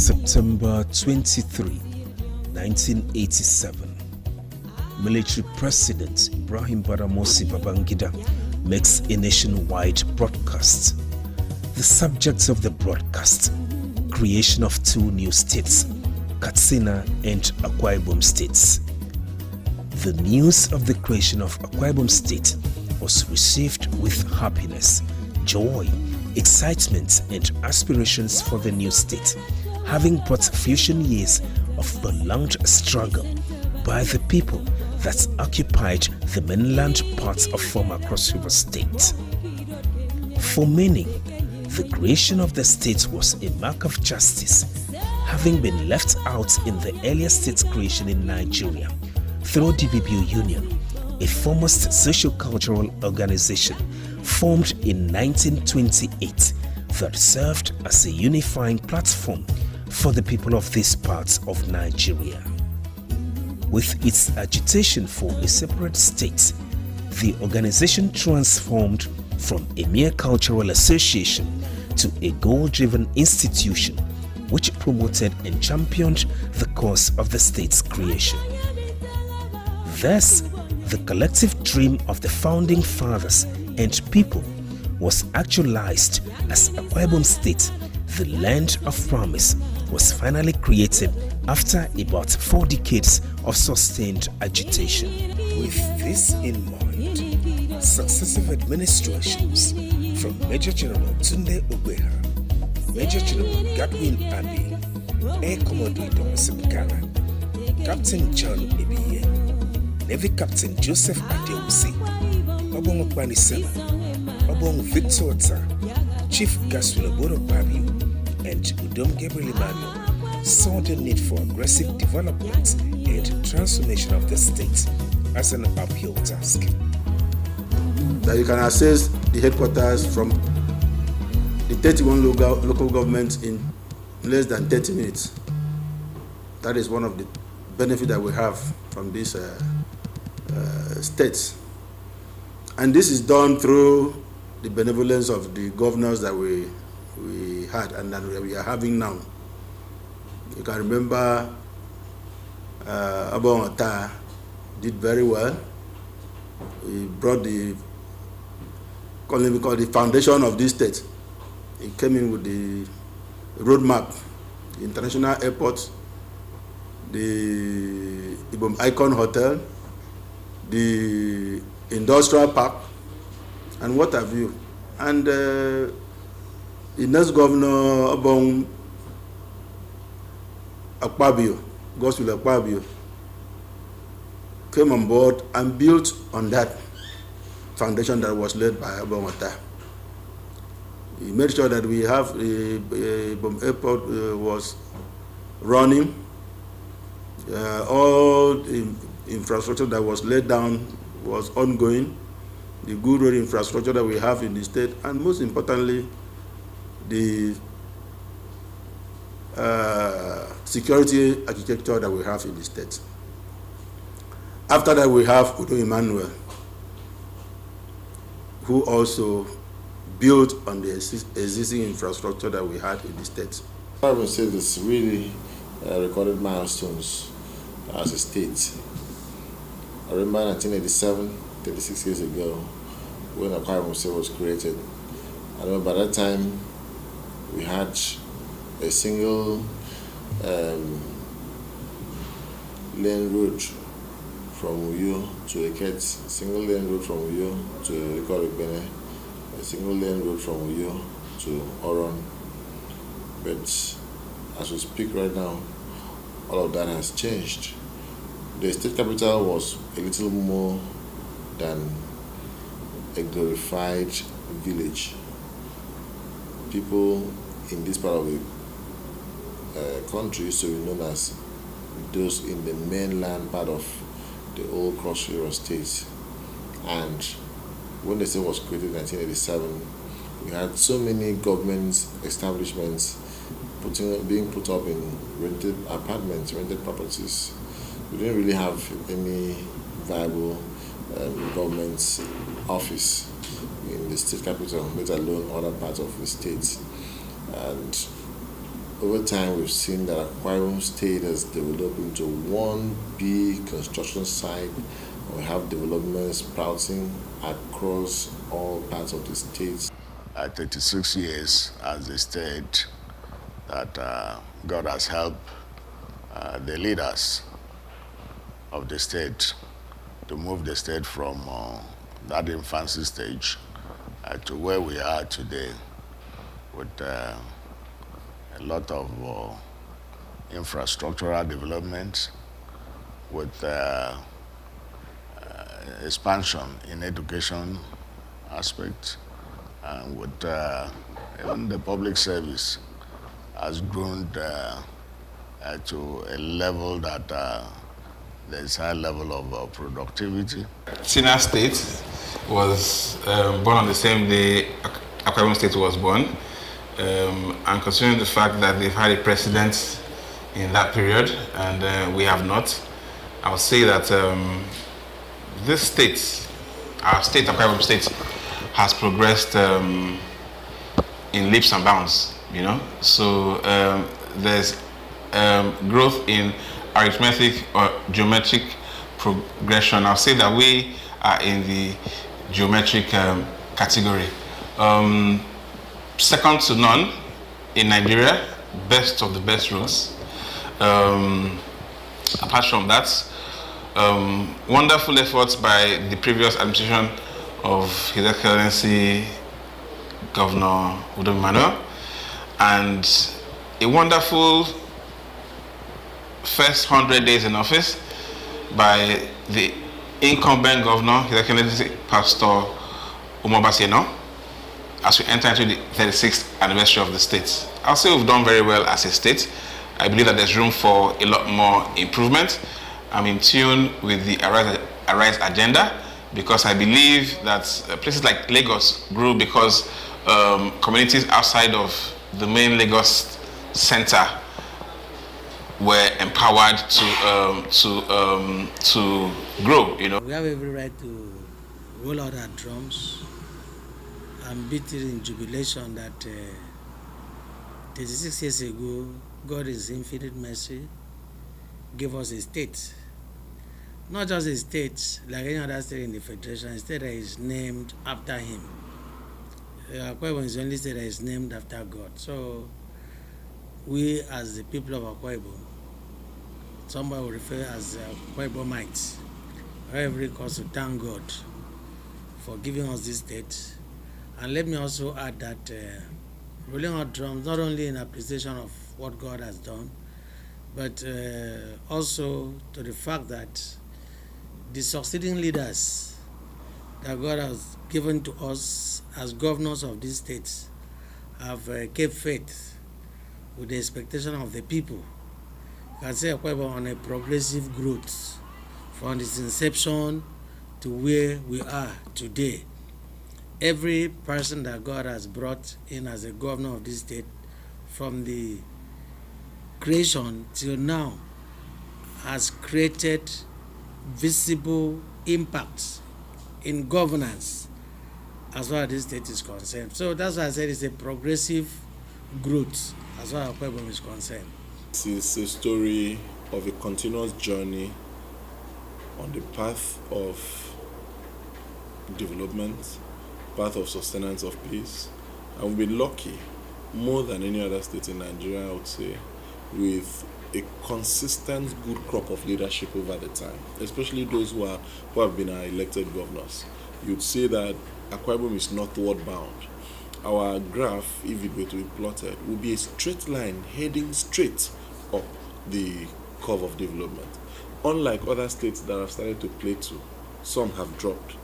September 23, 1987, military president Ibrahim Badamasi Babangida makes a nationwide broadcast. The subjects of the broadcast: creation of two new states, Katsina and Akwa Ibom states. The news of the creation of Akwa Ibom state was received with happiness, joy, excitement and aspirations for the new state, having brought fusion years of prolonged struggle by the people that occupied the mainland parts of former Cross River State. For many, the creation of the state was a mark of justice, having been left out in the earlier state creation in Nigeria through DBBU Union, a foremost socio-cultural organization formed in 1928 that served as a unifying platform for the people of these parts of Nigeria. With its agitation for a separate state, the organization transformed from a mere cultural association to a goal-driven institution which promoted and championed the cause of the state's creation. Thus, the collective dream of the founding fathers and people was actualized as Akwa Ibom State, the land of promise, was finally created after about 4 decades of sustained agitation. With this in mind, successive administrations from Major General Tunde Ogbeha, Major General Godwin Abi, Air Commodore Thomas Mkana, Captain John Ebiye, Navy Captain Joseph Adewusi, Obong Okpani Sema, Obong Victor Ta, Chief Gaswin Obodo Babiu, and Udom Gabriel Emmanuel saw the need for aggressive development and transformation of the state as an uphill task. That you can access the headquarters from the 31 local governments in less than 30 minutes. That is one of the benefits that we have from these states. And this is done through the benevolence of the governors that we had and that we are having now. You can remember Abong Ota did very well. He brought the foundation of this state. He came in with the roadmap, the international airport, the Ibom Icon Hotel, the industrial park, and what have you. And the next governor, Abong Akpabio, Gospel Akpabio, came on board and built on that foundation that was led by Abong Ota. He made sure that we have Ibom Airport was running. All the infrastructure that was laid down was ongoing. The good road infrastructure that we have in the state, and most importantly, the security architecture that we have in the state. After that, we have Udo Emmanuel, who also built on the existing infrastructure that we had in the state. I would say this really recorded milestones as a state. I remember 1987, 36 years ago, when Akwa Ibom State was created. I remember by that time we had a single lane route from Uyo to Eket, single lane route from Uyo to Ikoribene, a single lane road from Uyo to Oron. But as we speak right now, all of that has changed. The state capital was a little more than a glorified village. People in this part of the country used to be known as those in the mainland part of the old Cross River State. And when the state was created in 1987, we had so many government establishments being put up in rented apartments, rented properties. We didn't really have any viable government office in the state capital, let alone other parts of the state. And over time we've seen that Akwa Ibom State has developed into one big construction site. We have developments sprouting across all parts of the state. 36 years as a state that God has helped the leaders of the state to move the state from that infancy stage to where we are today, with a lot of infrastructural development, with expansion in education aspect, and with even the public service has grown to a level that there's high level of productivity. Senior State was born on the same day Akwa Ibom State was born, and considering the fact that they've had a president in that period and we have not, I would say that this state, our state, Akwa Ibom State, has progressed in leaps and bounds, you know. So there's growth in arithmetic or geometric progression. I'll say that we are in the geometric category. Second to none in Nigeria, best of the best roads. Apart from that, wonderful efforts by the previous administration of His Excellency Governor Udom Emmanuel, and a wonderful first 100 days in office by the incumbent governor, His Excellency Pastor Umobasieno, as we enter into the 36th anniversary of the state. I'll say we've done very well as a state. I believe that there's room for a lot more improvement. I'm in tune with the Arise agenda, because I believe that places like Lagos grew because communities outside of the main Lagos center were empowered to grow. You know, we have every right to roll out our drums and beat it in jubilation that 36 years ago, God is infinite mercy gave us a state. Not just a state like any other state in the Federation, a state that is named after him. Akwa Ibom is the only state that is named after God. So we as the people of Akwa Ibom, somebody will refer as Akwa Ibomites, have every cause to thank God for giving us this state. And let me also add that rolling out drums, not only in appreciation of what God has done, but also to the fact that the succeeding leaders that God has given to us as governors of these states have kept faith with the expectation of the people. You can say Akwa Ibom on a progressive growth from its inception to where we are today. Every person that God has brought in as a governor of this state from the creation till now has created visible impacts in governance as far as this state is concerned. So that's why I said it's a progressive growth as far as Akwa Ibom is concerned. This is a story of a continuous journey on the path of development, path of sustenance of peace. And we've been lucky, more than any other state in Nigeria, I would say, with a consistent good crop of leadership over the time, especially those who have been our elected governors. You'd say that Akwa Ibom is northward bound. Our graph, if it were to be plotted, would be a straight line heading straight up the curve of development. Unlike other states that have started to plateau, some have dropped.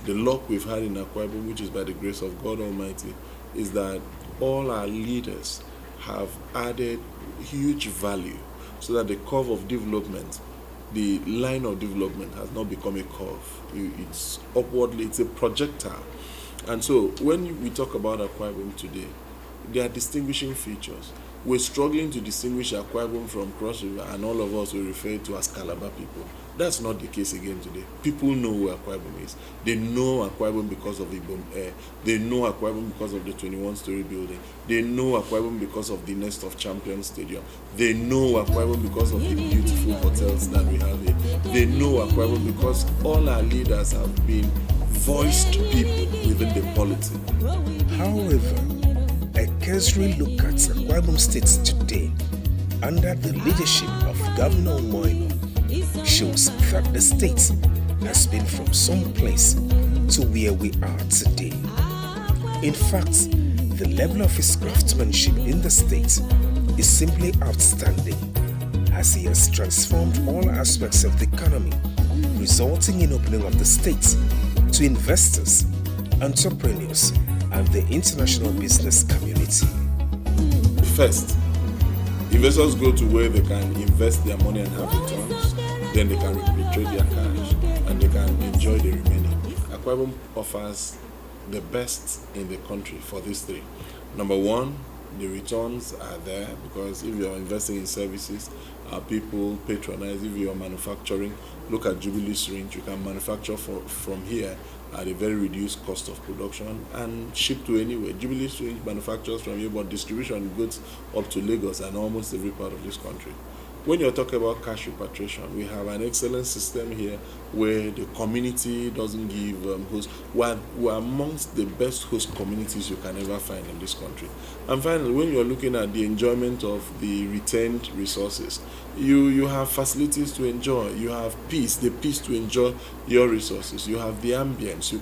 The luck we've had in Akwa Ibom, which is by the grace of God Almighty, is that all our leaders have added huge value so that the curve of development, the line of development has not become a curve. It's upwardly, it's a projectile. And so when we talk about Akwa Ibom today, there are distinguishing features. we're struggling to distinguish Akwa Ibom from Cross River, and all of us will refer to as Calabar people. That's not the case again today. People know who Akwa Ibom is. They know Akwa Ibom because of Ibom Air. They know Akwa Ibom because of the 21-story building. They know Akwa Ibom because of the Nest of Champions Stadium. They know Akwa Ibom because of the beautiful hotels that we have here. They know Akwa Ibom because all our leaders have been voiced people within the polity. However, a cursory look at Akwa Ibom State today under the leadership of Governor Moino shows that the state has been from some place to where we are today. In fact, the level of his craftsmanship in the state is simply outstanding, as he has transformed all aspects of the economy, resulting in opening up the state to investors, entrepreneurs, and the international business community. First, investors go to where they can invest their money and have returns, then they can repatriate their cash, and they can enjoy the remaining. Akwa Ibom offers the best in the country for these three. Number one, the returns are there, because if you're investing in services, people patronize. If you're manufacturing, look at Jubilee Syringe. You can manufacture from here at a very reduced cost of production and ship to anywhere. Jubilee Syringe manufactures from here, but distribution goes up to Lagos and almost every part of this country. When you're talking about cash repatriation, we have an excellent system here where the community doesn't give host. We're amongst the best host communities you can ever find in this country. And finally, when you're looking at the enjoyment of the retained resources, you have facilities to enjoy. You have peace, the peace to enjoy your resources. You have the ambience.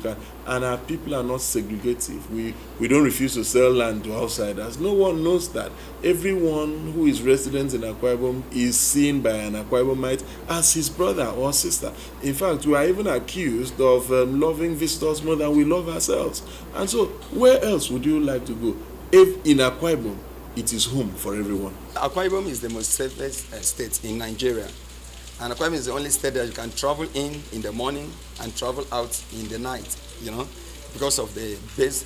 And our people are not segregative. We don't refuse to sell land to outsiders. No one knows that. Everyone who is resident in Akwa Ibom is seen by an Akwa Ibomite as his brother or sister. In fact, we are even accused of loving visitors more than we love ourselves. And so, where else would you like to go? If in Akwa Ibom, it is home for everyone. Akwa Ibom is the most safest state in Nigeria. And Akwa Ibom is the only state that you can travel in the morning and travel out in the night, because of the base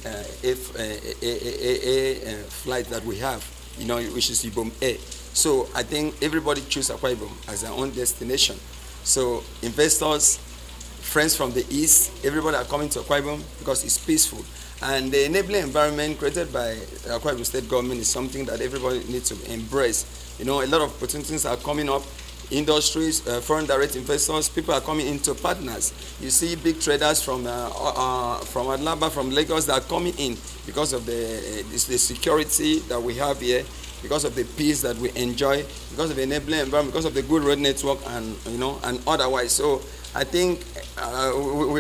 flight that we have, which is Ibom Air. So I think everybody choose Akwa Ibom as their own destination. So investors, friends from the east, everybody are coming to Akwa Ibom because it's peaceful. And the enabling environment created by Akwa Ibom State government is something that everybody needs to embrace. A lot of opportunities are coming up. Industries, foreign direct investors, people are coming into partners. You see big traders from Atlanta, from Lagos, that are coming in because of the security that we have here, because of the peace that we enjoy, because of the enabling environment, because of the good road network, and and otherwise. So I think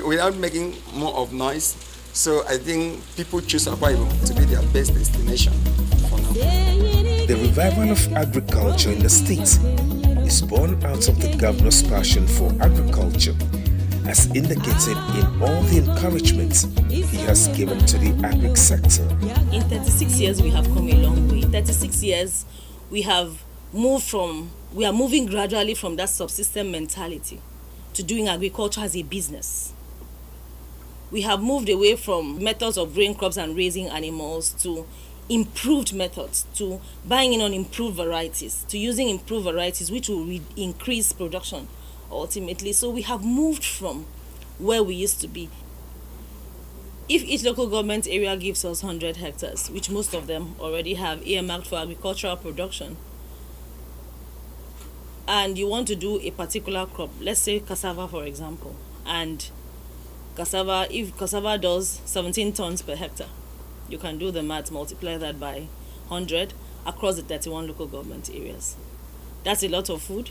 without making more of noise, so I think people choose Akwa Ibom to be their best destination for now. The revival of agriculture in the state is born out of the governor's passion for agriculture, as indicated in all the encouragement he has given to the agri sector. In 36 years, we have come a long way. In 36 years, we are moving gradually from that subsistence mentality to doing agriculture as a business. We have moved away from methods of growing crops and raising animals to improved methods, to buying in on improved varieties, to using improved varieties which will increase production ultimately. So we have moved from where we used to be. If each local government area gives us 100 hectares, which most of them already have earmarked for agricultural production, and you want to do a particular crop, let's say cassava for example, and if cassava does 17 tons per hectare, you can do the math, multiply that by 100 across the 31 local government areas. That's a lot of food.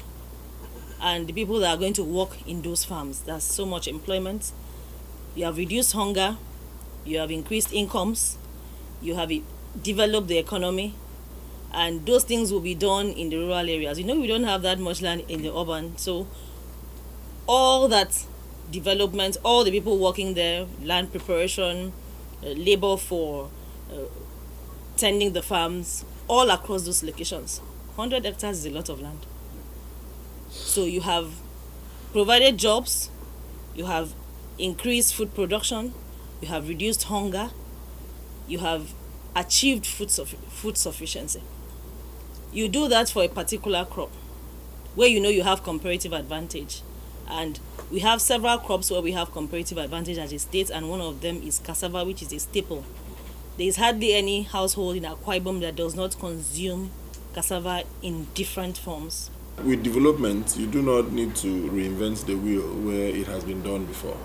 And the people that are going to work in those farms, that's so much employment. You have reduced hunger, you have increased incomes, you have developed the economy, and those things will be done in the rural areas. We don't have that much land in the urban, so all that development, all the people working there, land preparation, labor for tending the farms, all across those locations. 100 hectares is a lot of land. So you have provided jobs, you have increased food production, you have reduced hunger, you have achieved food sufficiency. You do that for a particular crop where you know you have comparative advantage. And we have several crops where we have comparative advantage as a state, and one of them is cassava, which is a staple. There is hardly any household in Akwa Ibom that does not consume cassava in different forms. With development, you do not need to reinvent the wheel where it has been done before.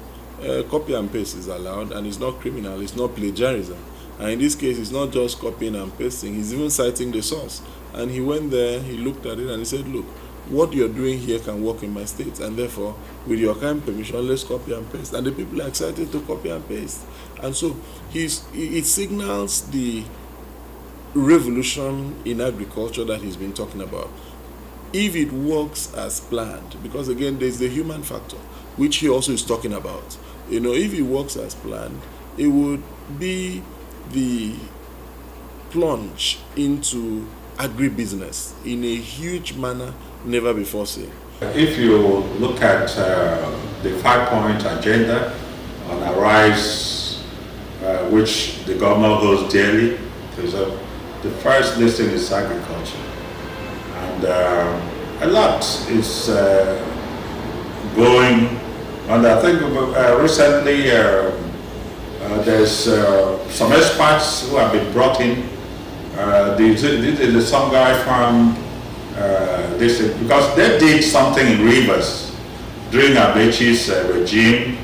Copy and paste is allowed, and it's not criminal, it's not plagiarism. And in this case, it's not just copying and pasting, he's even citing the source. And he went there, he looked at it, and he said, look, what you're doing here can work in my state, and therefore, with your kind permission, let's copy and paste. And the people are excited to copy and paste. And so, it signals the revolution in agriculture that he's been talking about. If it works as planned, because again, there's the human factor, which he also is talking about. You know, if it works as planned, it would be the plunge into agribusiness in a huge manner never before seen. If you look at the 5-point agenda on Arise, which the governor holds daily, the first listing is agriculture. And a lot is going on. I think recently there's some experts who have been brought in. Some guy from because they did something in Rivers during Abechi's regime,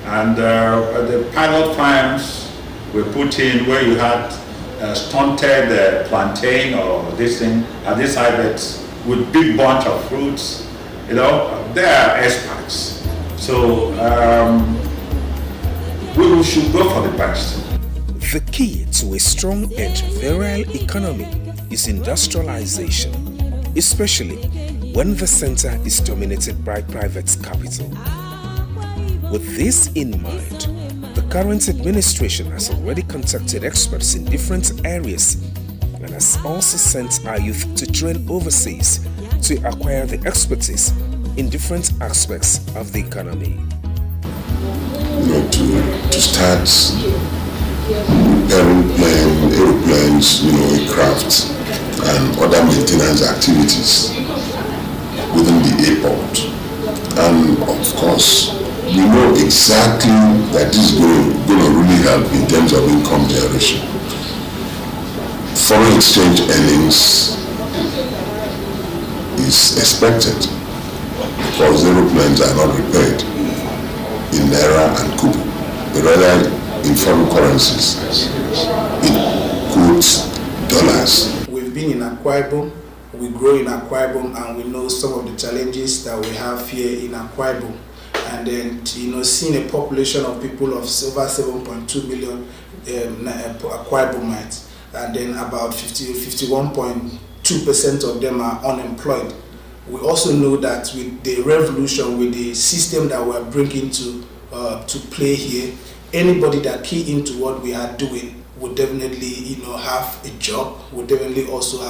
and the pilot farms were put in where you had stunted plantain or this thing, and this hybrids with big bunch of fruits. You know, they are experts. So we should go for the best. The key to a strong and virile economy is industrialization, especially when the center is dominated by private capital. With this in mind, the current administration has already contacted experts in different areas and has also sent our youth to train overseas to acquire the expertise in different aspects of the economy. You know, to start aeroplanes, you know, aircraft and other maintenance activities within the airport. And of course, we know exactly that this is going to really help in terms of income generation. Foreign exchange earnings is expected because aeroplanes are not repaired in Naira and Kubu, but rather in foreign currencies, in quotes, dollars. We've been in Akwa Ibom, we grow in Akwa Ibom, and we know some of the challenges that we have here in Akwa Ibom. And then, you know, seeing a population of people of over 7.2 million Akwa Ibomites, and then about 51.2% of them are unemployed. We also know that with the revolution, with the system that we're bringing to play here, anybody that key into what we are doing would definitely, you know, have a job, would definitely also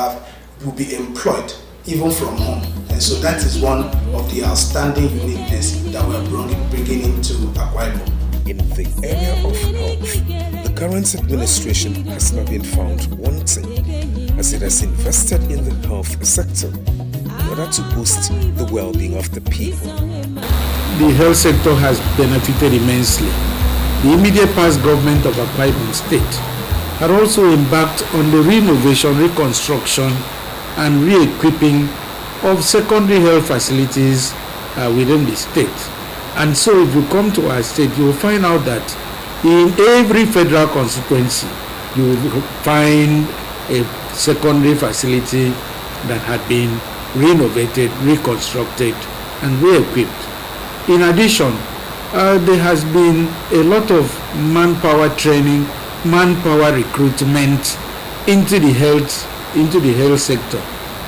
will be employed, even from home. And so that is one of the outstanding uniqueness that we're bringing into Akwa Ibom. In the area of health, the current administration has not been found wanting, as it has invested in the health sector in order to boost the well-being of the people. The health sector has benefited immensely. The immediate past government of Akwa Ibom State had also embarked on the renovation, reconstruction, and re-equipping of secondary health facilities within the state. And so if you come to our state, you will find out that in every federal constituency, you will find a secondary facility that had been renovated, reconstructed, and re-equipped. In addition, there has been a lot of manpower training, manpower recruitment into the health sector,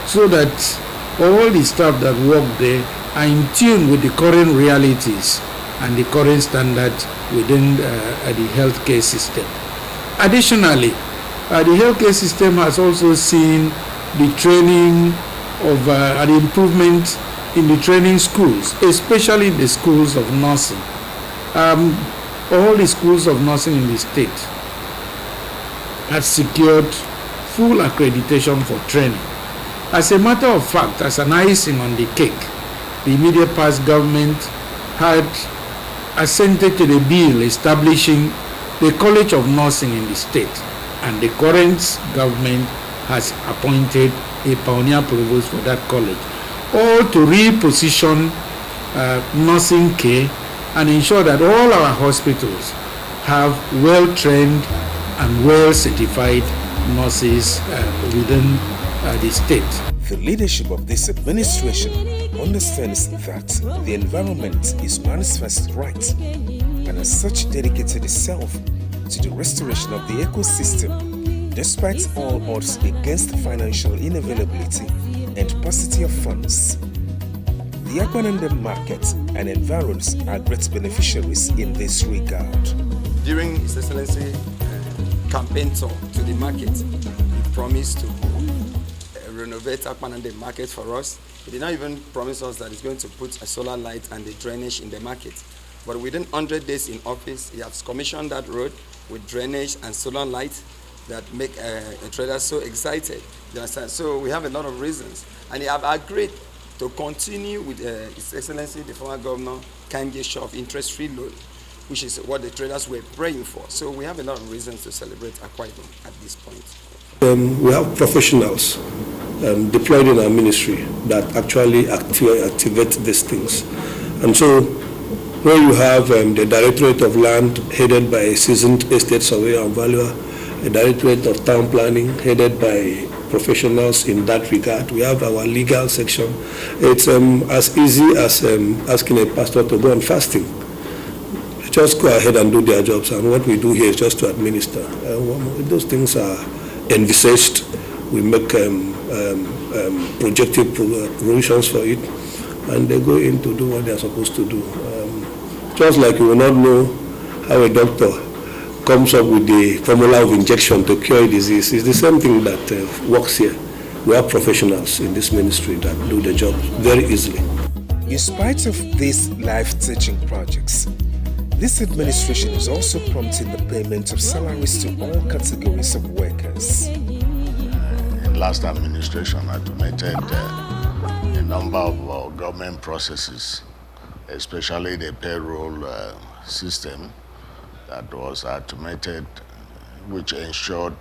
so that all the staff that work there are in tune with the current realities and the current standards within the healthcare system. Additionally, the healthcare system has also seen the training of an improvement in the training schools, especially in the schools of nursing. All the schools of nursing in the state have secured full accreditation for training. As a matter of fact, as an icing on the cake, the immediate past government had assented to the bill establishing the College of Nursing in the state, and the current government has appointed a pioneer provost for that college, all to reposition nursing care and ensure that all our hospitals have well-trained and well-certified nurses within the state. The leadership of this administration understands that the environment is man's first right, and as such dedicated itself to the restoration of the ecosystem, despite all odds against financial inavailability and paucity of funds. The Akwa market and environs are great beneficiaries in this regard. During His Excellency campaign tour to the market, he promised to renovate Akwa market for us. He did not even promise us that he's going to put a solar light and the drainage in the market. But within 100 days in office, he has commissioned that road with drainage and solar light that make traders so excited. You understand? So we have a lot of reasons. And he have agreed to continue with His Excellency, the former governor, kind gesture of interest-free loan, which is what the traders were praying for. So we have a lot of reasons to celebrate Akwa Ibom at this point. We have professionals deployed in our ministry that actually activate these things. And so where you have the Directorate of Land headed by a seasoned estate surveyor and valuer, a Directorate of Town Planning headed by professionals in that regard. We have our legal section. It's as easy as asking a pastor to go on fasting. They just go ahead and do their jobs, and what we do here is just to administer. Those things are envisaged. We make projective provisions for it, and they go in to do what they are supposed to do. Just like you will not know how a doctor comes up with the formula of injection to cure a disease. It's the same thing that works here. We have professionals in this ministry that do the job very easily. In spite of these life-teaching projects, this administration is also prompting the payment of salaries to all categories of workers. In last administration, automated a number of government processes, especially the payroll system that was automated, which ensured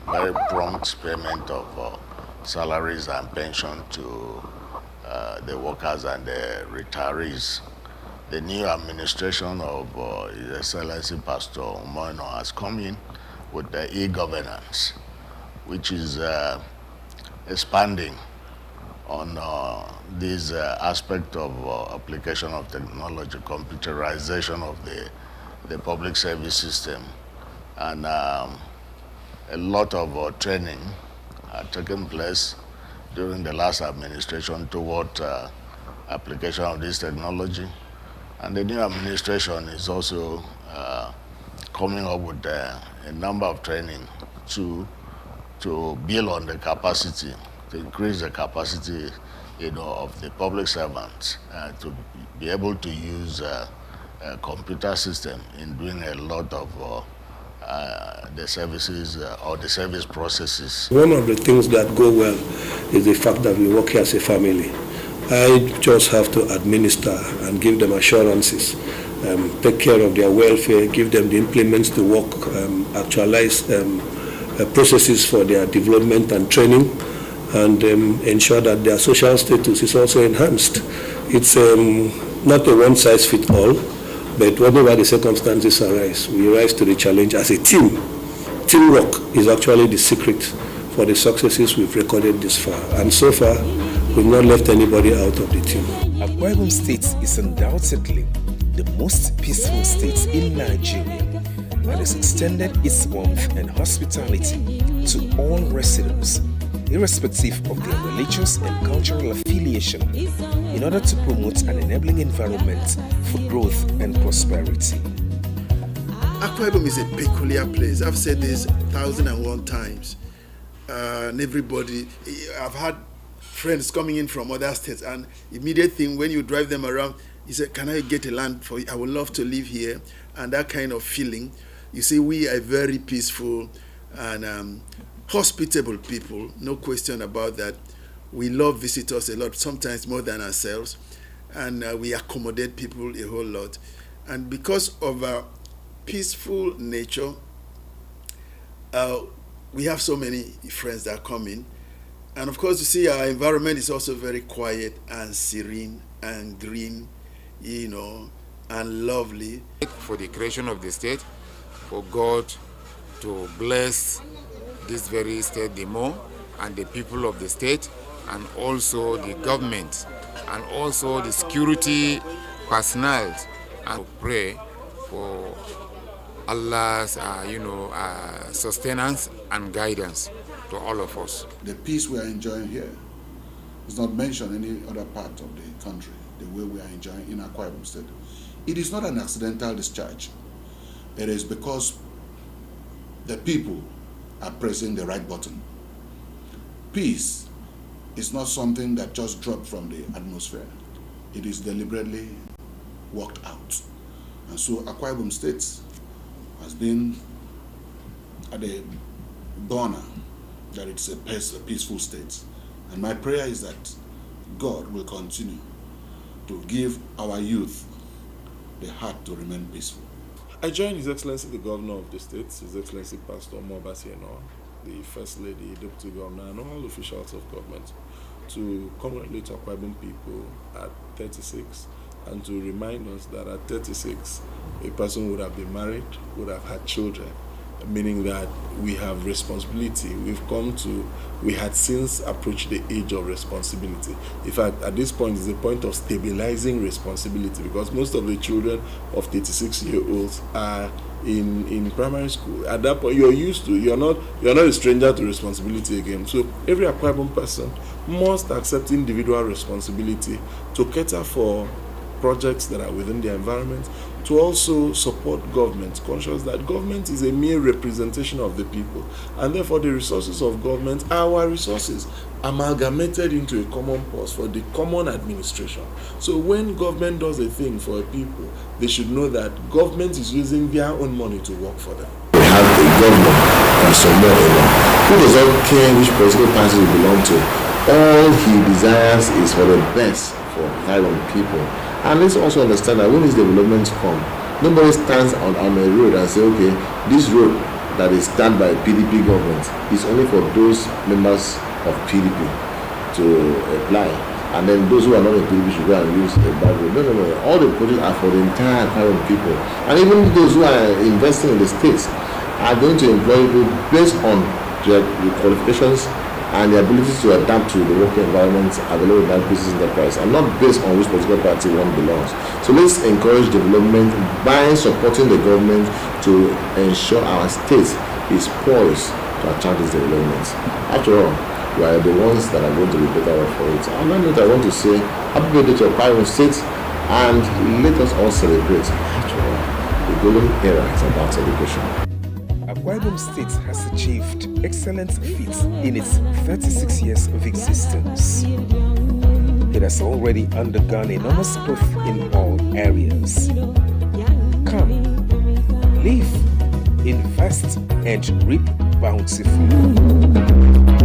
very prompt payment of salaries and pension to the workers and the retirees. The new administration of His Excellency Pastor Umoino has come in with the e-governance, which is expanding on this aspect of application of technology, computerization of the public service system, and a lot of training taken place during the last administration toward application of this technology. And the new administration is also coming up with a number of training to build on the capacity, to increase the capacity, of the public servants to be able to use a computer system in doing a lot of the services or the service processes. One of the things that go well is the fact that we work here as a family. I just have to administer and give them assurances, take care of their welfare, give them the implements to work, actualize processes for their development and training, and ensure that their social status is also enhanced. It's not a one-size-fits-all, but whatever the circumstances arise, we rise to the challenge as a team. Teamwork is actually the secret for the successes we've recorded this far, and so far, we've not left anybody out of the team. Akwa Ibom State is undoubtedly the most peaceful state in Nigeria and has extended its warmth and hospitality to all residents, irrespective of their religious and cultural affiliation, in order to promote an enabling environment for growth and prosperity. Akwa Ibom is a peculiar place. I've said this 1,001 times. And everybody, I've had friends coming in from other states, and immediate thing when you drive them around, you say, can I get a land for you? I would love to live here. And that kind of feeling. You see, we are very peaceful and hospitable people, no question about that. We love visitors a lot, sometimes more than ourselves, and we accommodate people a whole lot. And because of our peaceful nature, we have so many friends that come in. And of course, you see, our environment is also very quiet and serene and green, and lovely. For the creation of the state, for God to bless this very state the more, and the people of the state, and also the government, and also the security personnel, and pray for Allah's, sustenance and guidance to all of us. The peace we are enjoying here is not mentioned in any other part of the country, the way we are enjoying in Akwa Ibom State. It is not an accidental discharge. It is because the people are pressing the right button. Peace is not something that just dropped from the atmosphere. It is deliberately worked out. And so Akwa Ibom State has been at the burner that it's a peaceful state. And my prayer is that God will continue to give our youth the heart to remain peaceful. I joined His Excellency the Governor of the State, His Excellency Pastor Mobasi, the First Lady, Deputy Governor, and all officials of government to congratulate Akwa Ibom people at 36 and to remind us that at 36, a person would have been married, would have had children, meaning that we have responsibility. We had since approached the age of responsibility. In fact, at this point, it's a point of stabilizing responsibility because most of the children of 36-year-olds are in primary school. At that point, you're not a stranger to responsibility again. So every Akwa Ibom person must accept individual responsibility to cater for projects that are within the environment, to also support government, conscious that government is a mere representation of the people, and therefore the resources of government are our resources, amalgamated into a common purpose for the common administration. So when government does a thing for a people, they should know that government is using their own money to work for them. We have a governor, who does not care which political party he belongs to. All he desires is for the best for Ibom people. And let's also understand that when these developments come, nobody stands on a road and say, okay, this road that is done by PDP government is only for those members of PDP to apply. And then those who are not in PDP should go and use a bad road. No. All the projects are for the entire Akwa people. And even those who are investing in the states are going to employ people based on their qualifications and the ability to adapt to the working environment available in that business enterprise, and not based on which political party one belongs. So let's encourage development by supporting the government to ensure our state is poised to attract these developments. After all, we are the ones that are going to be better off for it. On that note, I want to say happy birthday to Akwa Ibom State, and let us all celebrate. After all, the golden era is about celebration. Akwa Ibom State has achieved excellent feats in its 36 years of existence. It has already undergone enormous growth in all areas. Come, live, invest, and reap bountifully.